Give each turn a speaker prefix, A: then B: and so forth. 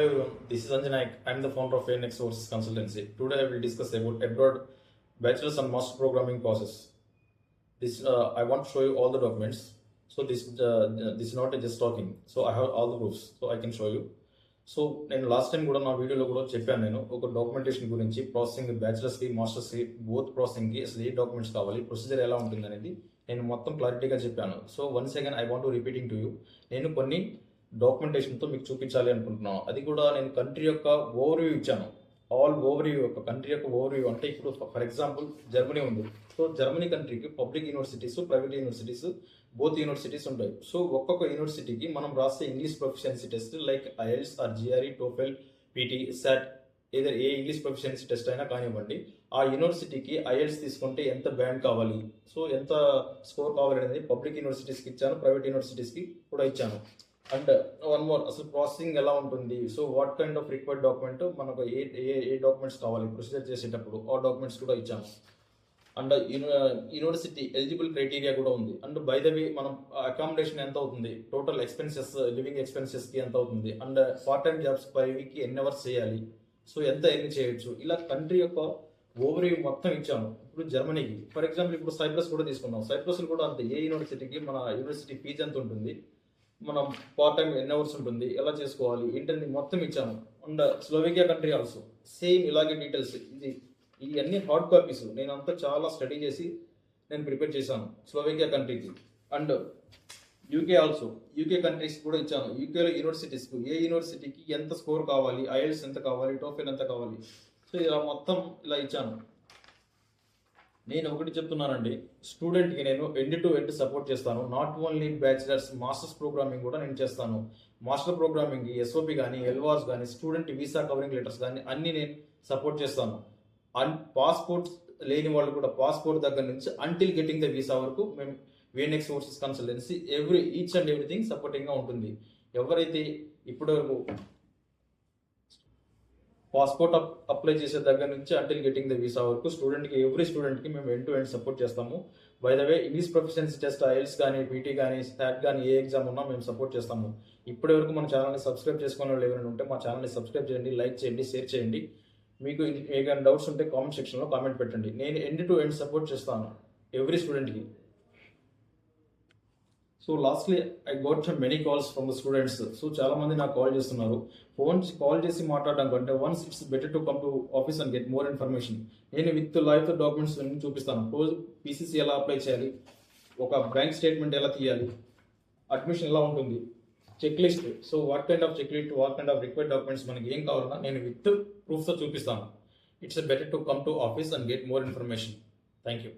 A: Hello everyone, this is Anjan Naik. I am the founder of ANX Sources Consultancy. Today I will discuss about abroad bachelor's and master programming process. This I want to show you all the documents. So this is not just talking. So I have all the proofs. So I can show you. So నేను last time కూడా నా వీడియోలో కూడా చెప్పాను, నేను ఒక documentation గురించి processing బ్యాచిలర్స్కి మాస్టర్స్కి both ప్రాసెసింగ్కి అసలు ఏ డాక్యుమెంట్స్ కావాలి, ప్రొసీజర్ ఎలా ఉంటుంది అనేది నేను మొత్తం క్లారిటీగా చెప్పాను. So once again I want to repeating to you. నేను కొన్ని డాక్యుమెంటేషన్తో మీకు చూపించాలి అనుకుంటున్నాను. అది కూడా నేను కంట్రీ యొక్క ఓవర్వ్యూ ఇచ్చాను. ఆల్ ఓవర్వ్యూ, ఒక కంట్రీ యొక్క ఓవర్వ్యూ అంటే ఇప్పుడు ఫర్ ఎగ్జాంపుల్ జర్మనీ ఉంది. సో జర్మనీ కంట్రీకి public universities, private universities, both universities ఉంటాయి. సో ఒక్కొక్క యూనివర్సిటీకి మనం రాసే English proficiency test like IELTS or GRE, TOEFL, PTE, SAT, ఏదైనా ఏ ఇంగ్లీష్ ప్రొఫిషియన్సీ టెస్ట్ అయినా కానివ్వండి, ఆ యూనివర్సిటీకి ఐఎల్స్ తీసుకుంటే ఎంత బ్యాండ్ కావాలి, సో ఎంత స్కోర్ కావాలి అనేది పబ్లిక్ యూనివర్సిటీస్కి ఇచ్చాను, ప్రైవేట్ యూనివర్సిటీస్కి కూడా ఇచ్చాను. అండ్ వన్ మోర్, అసలు ప్రాసెసింగ్ ఎలా ఉంటుంది, so what kind of required document, మనకు ఏ ఏ డాక్యుమెంట్స్ కావాలి ప్రొసీజర్ చేసేటప్పుడు ఆ డాక్యుమెంట్స్ కూడా ఇచ్చాము. అండ్ యూనివర్సిటీ ఎలిజిబుల్ క్రైటీరియా కూడా ఉంది. అండ్ బై ద వే మనం అకామిడేషన్ ఎంత అవుతుంది, టోటల్ ఎక్స్పెన్సెస్, లివింగ్ ఎక్స్పెన్సెస్కి ఎంత అవుతుంది, and part time jobs per వీక్కి ఎన్ని అవర్స్ చేయాలి, సో ఎంత ఎన్ని చేయొచ్చు, ఇలా కంట్రీ యొక్క ఓవర్వ్యూ మొత్తం ఇచ్చాను. ఇప్పుడు జర్మనీకి ఫర్ ఎగ్జాంపుల్ ఇప్పుడు సైప్రస్ కూడా తీసుకున్నాం. సైప్రస్ కూడా అంతే, ఏ యూనివర్సిటీకి మన యూనివర్సిటీ ఫీజు ఎంత ఉంటుంది, మనం పార్ట్ టైం ఎన్ని అవర్స్ ఉంటుంది, ఎలా చేసుకోవాలి, ఏంటని మొత్తం ఇచ్చాను. And Slovakia country also same ఇలాగే డీటెయిల్స్. ఇవన్నీ హార్డ్ కాపీస్ నేను అంతా చాలా స్టడీ చేసి నేను ప్రిపేర్ చేశాను స్లోవేకియా కంట్రీకి. And UK also, UK countries కూడా ఇచ్చాను. యూకేలో యూనివర్సిటీస్కు ఏ యూనివర్సిటీకి ఎంత స్కోర్ కావాలి, ఐఎల్స్ ఎంత కావాలి, టోఫెల్ ఎంత కావాలి, సో ఇలా మొత్తం ఇలా ఇచ్చాను. నేను ఒకటి చెప్తున్నానండి, స్టూడెంట్కి నేను ఎండ్ టు ఎండ్ సపోర్ట్ చేస్తాను. Not only bachelors, masters programming కూడా నేను చేస్తాను. మాస్టర్ ప్రోగ్రామింగ్కి ఎస్ఓపి కానీ, ఎల్వాస్ కానీ, స్టూడెంట్ వీసా కవరింగ్ లెటర్స్ కానీ అన్నీ నేను సపోర్ట్ చేస్తాను. అండ్ పాస్పోర్ట్ లేని వాళ్ళు కూడా పాస్పోర్ట్ దగ్గర నుంచి అంటిల్ గెటింగ్ ద వీసా వరకు మేము VNX Sources Consultancy each and everything సపోర్టింగ్గా ఉంటుంది. ఎవరైతే ఇప్పటివరకు పాస్పోర్ట్ అప్లై చేసే దగ్గర నుంచి అంటిల్ గెటింగ్ ద వీసా వరకు ఎవ్రీ స్టూడెంట్కి మేము ఎండ్ టు ఎండ్ సపోర్ట్ చేస్తాము. By the way English proficiency test, IELTS కానీ, పీటీ కానీ, స్టాట్ కానీ ఏ ఎగ్జామ్ ఉన్నా మేము సపోర్ట్ చేస్తాము. ఇప్పటి వరకు మన ఛానల్ని సబ్స్క్రైబ్ చేసుకునే వాళ్ళు ఎవరైనా ఉంటే మా ఛానల్ని సబ్స్క్రైబ్ చేయండి, లైక్ చేయండి, షేర్ చేయండి. మీకు ఏమైనా డౌట్స్ ఉంటే కామెంట్ సెక్షన్లో కామెంట్ పెట్టండి. నేను ఎండ్ టు ఎండ్ సపోర్ట్ చేస్తాను ఎవ్రీ స్టూడెంట్కి. So lastly I got many calls from the students. So చాలా మంది నాకు కాల్ చేస్తున్నారు. కాల్ చేసి మాట్లాడడం కంటే once it's better to come to office and get more information. నేను విత్ లైవ్ డాక్యుమెంట్స్ అన్ని చూపిస్తాను. రోజు పీసీసీ ఎలా అప్లై చేయాలి, ఒక బ్యాంక్ స్టేట్మెంట్ ఎలా తీయాలి, అడ్మిషన్ ఎలా ఉంటుంది, check list, so what kind of check list, what kind of required documents మనకి ఏం కావాలన్నా నేను విత్ ప్రూఫ్తో చూపిస్తాను. It's better to come to office and get more information. Thank you.